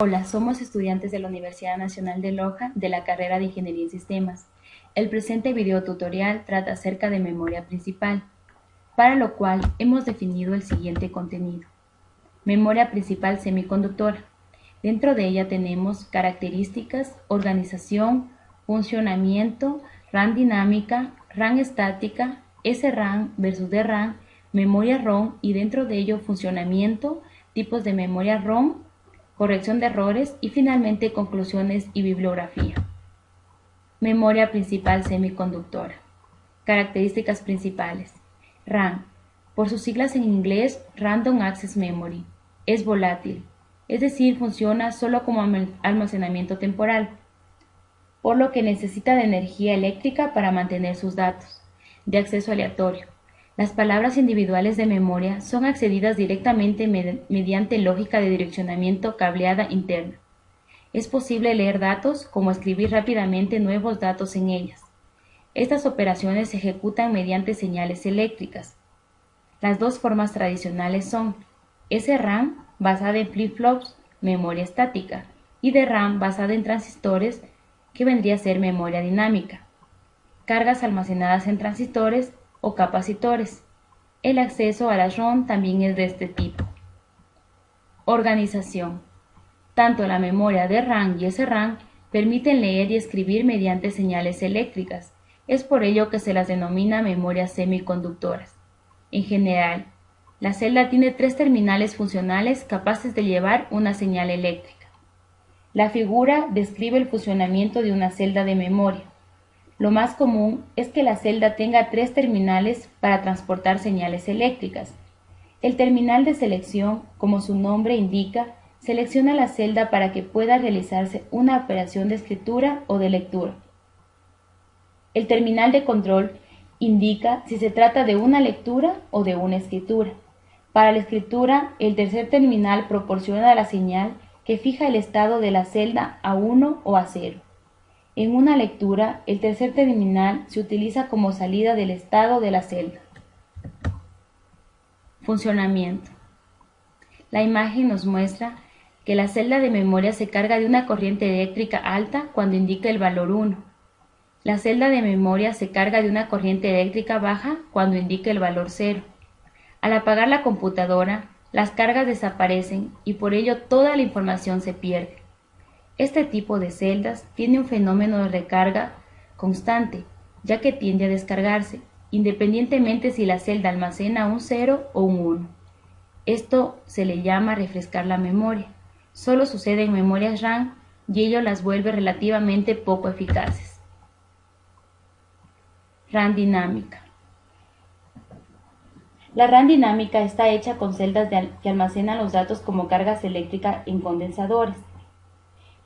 Hola, somos estudiantes de la Universidad Nacional de Loja de la carrera de Ingeniería en Sistemas. El presente video tutorial trata acerca de memoria principal, para lo cual hemos definido el siguiente contenido. Memoria principal semiconductora. Dentro de ella tenemos características, organización, funcionamiento, RAM dinámica, RAM estática, SRAM versus DRAM, memoria ROM y dentro de ello funcionamiento, tipos de memoria ROM, corrección de errores y finalmente conclusiones y bibliografía. Memoria principal semiconductora. Características principales. RAM. Por sus siglas en inglés, Random Access Memory. Es volátil, es decir, funciona solo como almacenamiento temporal, por lo que necesita de energía eléctrica para mantener sus datos. De acceso aleatorio. Las palabras individuales de memoria son accedidas directamente mediante lógica de direccionamiento cableada interna. Es posible leer datos como escribir rápidamente nuevos datos en ellas. Estas operaciones se ejecutan mediante señales eléctricas. Las dos formas tradicionales son SRAM, basada en flip-flops, memoria estática, y DRAM, basada en transistores, que vendría a ser memoria dinámica. Cargas almacenadas en transistores o capacitores. El acceso a las ROM también es de este tipo. Organización. Tanto la memoria de RAM y SRAM permiten leer y escribir mediante señales eléctricas. Es por ello que se las denomina memorias semiconductoras. En general, la celda tiene 3 terminales funcionales capaces de llevar una señal eléctrica. La figura describe el funcionamiento de una celda de memoria. Lo más común es que la celda tenga 3 terminales para transportar señales eléctricas. El terminal de selección, como su nombre indica, selecciona la celda para que pueda realizarse una operación de escritura o de lectura. El terminal de control indica si se trata de una lectura o de una escritura. Para la escritura, el tercer terminal proporciona la señal que fija el estado de la celda a 1 o a 0. En una lectura, el tercer terminal se utiliza como salida del estado de la celda. Funcionamiento. La imagen nos muestra que la celda de memoria se carga de una corriente eléctrica alta cuando indica el valor 1. La celda de memoria se carga de una corriente eléctrica baja cuando indica el valor 0. Al apagar la computadora, las cargas desaparecen y por ello toda la información se pierde. Este tipo de celdas tiene un fenómeno de recarga constante, ya que tiende a descargarse, independientemente si la celda almacena un 0 o un 1. Esto se le llama refrescar la memoria. Solo sucede en memorias RAM y ello las vuelve relativamente poco eficaces. RAM dinámica. La RAM dinámica está hecha con celdas que almacenan los datos como cargas eléctricas en condensadores.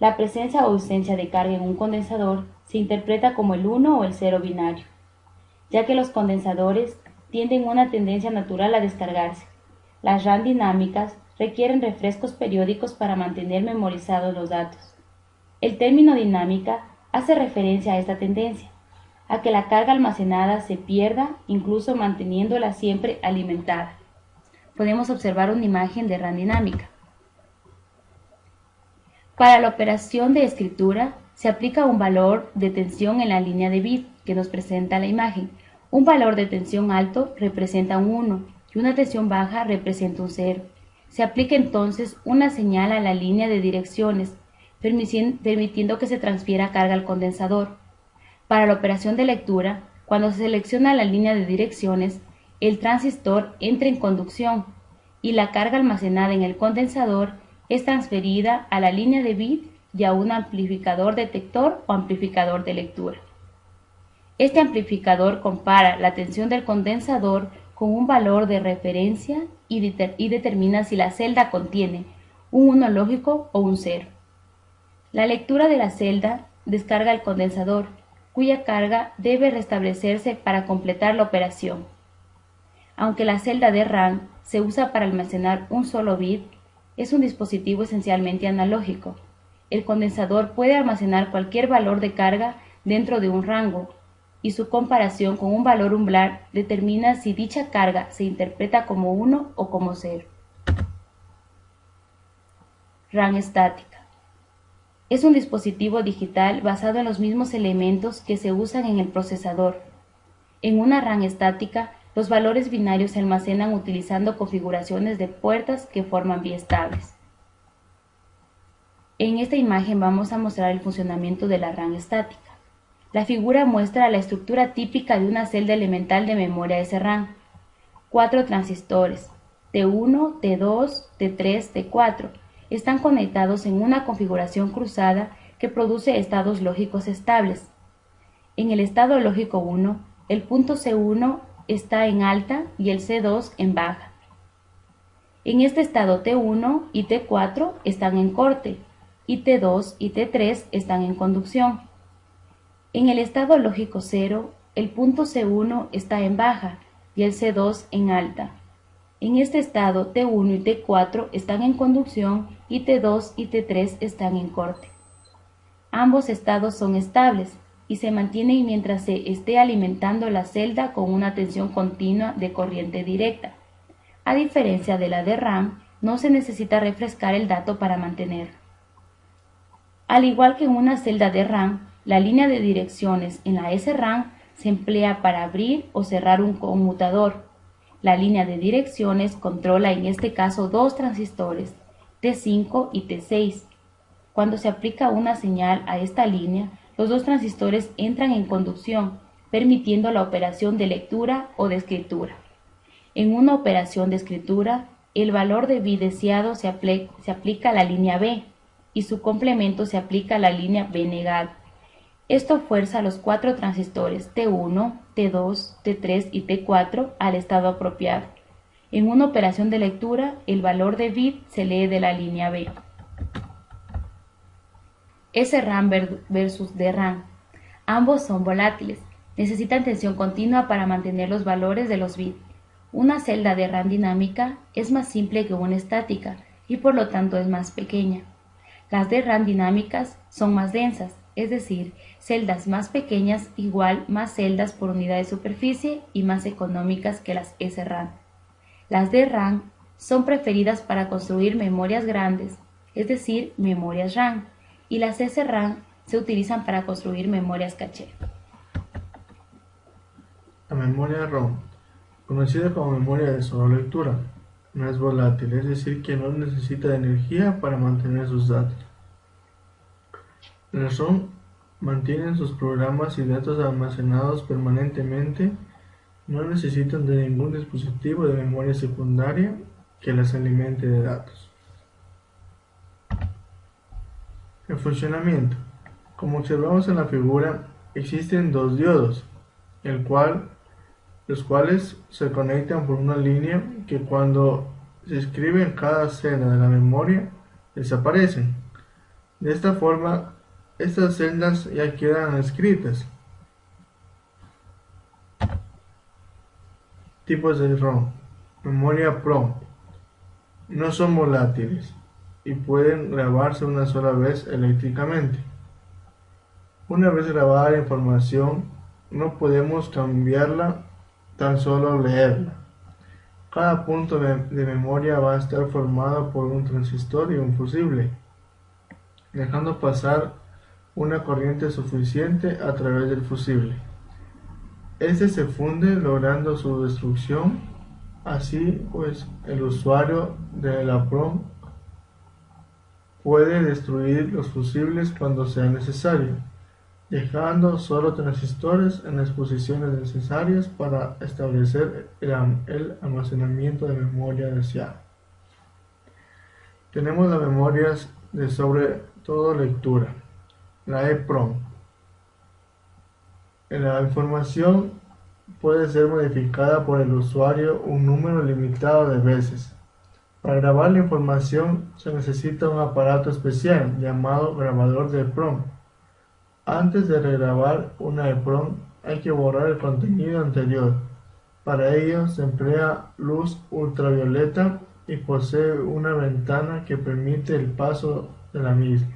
La presencia o ausencia de carga en un condensador se interpreta como el 1 o el 0 binario, ya que los condensadores tienen una tendencia natural a descargarse. Las RAM dinámicas requieren refrescos periódicos para mantener memorizados los datos. El término dinámica hace referencia a esta tendencia, a que la carga almacenada se pierda incluso manteniéndola siempre alimentada. Podemos observar una imagen de RAM dinámica. Para la operación de escritura se aplica un valor de tensión en la línea de bit que nos presenta la imagen. Un valor de tensión alto representa un 1 y una tensión baja representa un 0. Se aplica entonces una señal a la línea de direcciones, permitiendo que se transfiera carga al condensador. Para la operación de lectura, cuando se selecciona la línea de direcciones, el transistor entra en conducción y la carga almacenada en el condensador es transferida a la línea de bit y a un amplificador detector o amplificador de lectura. Este amplificador compara la tensión del condensador con un valor de referencia y determina si la celda contiene un 1 lógico o un 0. La lectura de la celda descarga el condensador, cuya carga debe restablecerse para completar la operación. Aunque la celda de RAM se usa para almacenar un solo bit, es un dispositivo esencialmente analógico. El condensador puede almacenar cualquier valor de carga dentro de un rango, y su comparación con un valor umbral determina si dicha carga se interpreta como 1 o como 0. RAM estática. Es un dispositivo digital basado en los mismos elementos que se usan en el procesador. En una RAM estática, los valores binarios se almacenan utilizando configuraciones de puertas que forman biestables. En esta imagen vamos a mostrar el funcionamiento de la RAM estática. La figura muestra la estructura típica de una celda elemental de memoria SRAM. 4 transistores, T1, T2, T3, T4, están conectados en una configuración cruzada que produce estados lógicos estables. En el estado lógico 1, el punto C1 está en alta y el C2 en baja. En este estado T1 y T4 están en corte y T2 y T3 están en conducción. En el estado lógico 0, el punto C1 está en baja y el C2 en alta. En este estado T1 y T4 están en conducción y T2 y T3 están en corte. Ambos estados son estables y se mantienen mientras se esté alimentando la celda con una tensión continua de corriente directa. A diferencia de la de RAM, no se necesita refrescar el dato para mantenerlo. Al igual que en una celda de RAM, la línea de direcciones en la SRAM se emplea para abrir o cerrar un conmutador. La línea de direcciones controla en este caso dos transistores, T5 y T6. Cuando se aplica una señal a esta línea, los dos transistores entran en conducción, permitiendo la operación de lectura o de escritura. En una operación de escritura, el valor de bit deseado se aplica a la línea B y su complemento se aplica a la línea B negado. Esto fuerza a los 4 transistores T1, T2, T3 y T4 al estado apropiado. En una operación de lectura, el valor de bit se lee de la línea B. SRAM versus DRAM. Ambos son volátiles, necesitan tensión continua para mantener los valores de los bits. Una celda de RAM dinámica es más simple que una estática y por lo tanto es más pequeña. Las de RAM dinámicas son más densas, es decir, celdas más pequeñas igual más celdas por unidad de superficie y más económicas que las SRAM. Las de RAM son preferidas para construir memorias grandes, es decir, memorias RAM, y las SRAM se utilizan para construir memorias caché. La memoria ROM, conocida como memoria de solo lectura, no es volátil, es decir, que no necesita de energía para mantener sus datos. Las ROM mantienen sus programas y datos almacenados permanentemente, no necesitan de ningún dispositivo de memoria secundaria que las alimente de datos. El funcionamiento. Como observamos en la figura, existen dos diodos, los cuales se conectan por una línea que cuando se escribe en cada celda de la memoria desaparecen. De esta forma, estas celdas ya quedan escritas. Tipos de ROM. Memoria PROM. No son volátiles y pueden grabarse una sola vez eléctricamente. Una vez grabada la información, no podemos cambiarla, tan solo leerla. Cada punto de memoria va a estar formado por un transistor y un fusible, dejando pasar una corriente suficiente a través del fusible. Este se funde logrando su destrucción. Así pues, el usuario de la PROM puede destruir los fusibles cuando sea necesario, dejando solo transistores en las posiciones necesarias para establecer el almacenamiento de memoria deseado. Tenemos las memorias de sobre todo lectura, la EPROM. La información puede ser modificada por el usuario un número limitado de veces. Para grabar la información se necesita un aparato especial llamado grabador de EPROM. Antes de regrabar una EPROM hay que borrar el contenido anterior. Para ello se emplea luz ultravioleta y posee una ventana que permite el paso de la misma.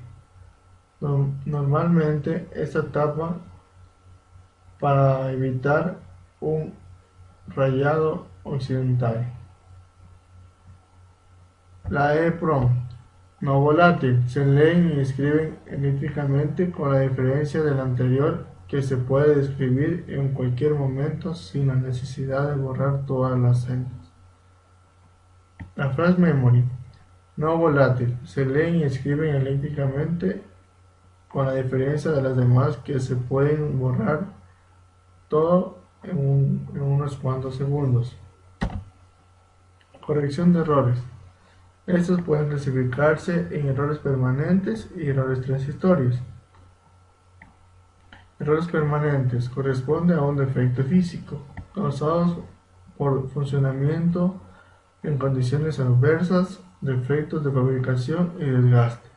Normalmente esta tapa para evitar un rayado occidental. La EPROM No volátil, se leen y escriben elípticamente con la diferencia del anterior que se puede escribir en cualquier momento sin la necesidad de borrar todas las celdas. La phrase memory, no volátil, se leen y escriben elípticamente con la diferencia de las demás que se pueden borrar todo en unos cuantos segundos. Corrección de errores. Estos pueden clasificarse en errores permanentes y errores transitorios. Errores permanentes corresponde a un defecto físico causados por funcionamiento en condiciones adversas, defectos de fabricación y desgaste.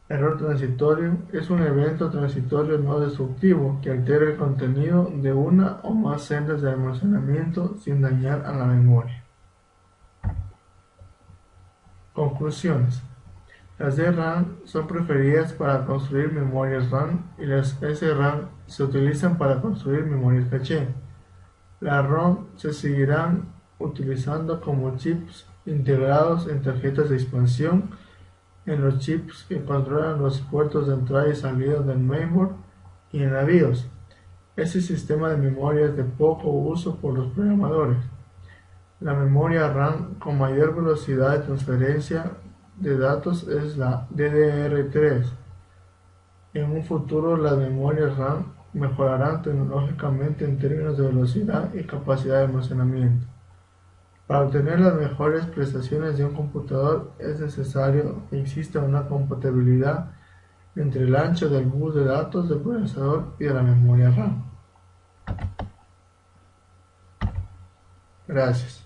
Error transitorio es un evento transitorio no destructivo que altera el contenido de una o más celdas de almacenamiento sin dañar a la memoria. Conclusiones. Las DRAM son preferidas para construir memorias RAM y las SRAM se utilizan para construir memorias caché. Las ROM se seguirán utilizando como chips integrados en tarjetas de expansión, en los chips que controlan los puertos de entrada y salida del mainboard y en la BIOS. Este sistema de memoria es de poco uso por los programadores. La memoria RAM con mayor velocidad de transferencia de datos es la DDR3. En un futuro las memorias RAM mejorarán tecnológicamente en términos de velocidad y capacidad de almacenamiento. Para obtener las mejores prestaciones de un computador es necesario que exista una compatibilidad entre el ancho del bus de datos del procesador y de la memoria RAM. Gracias.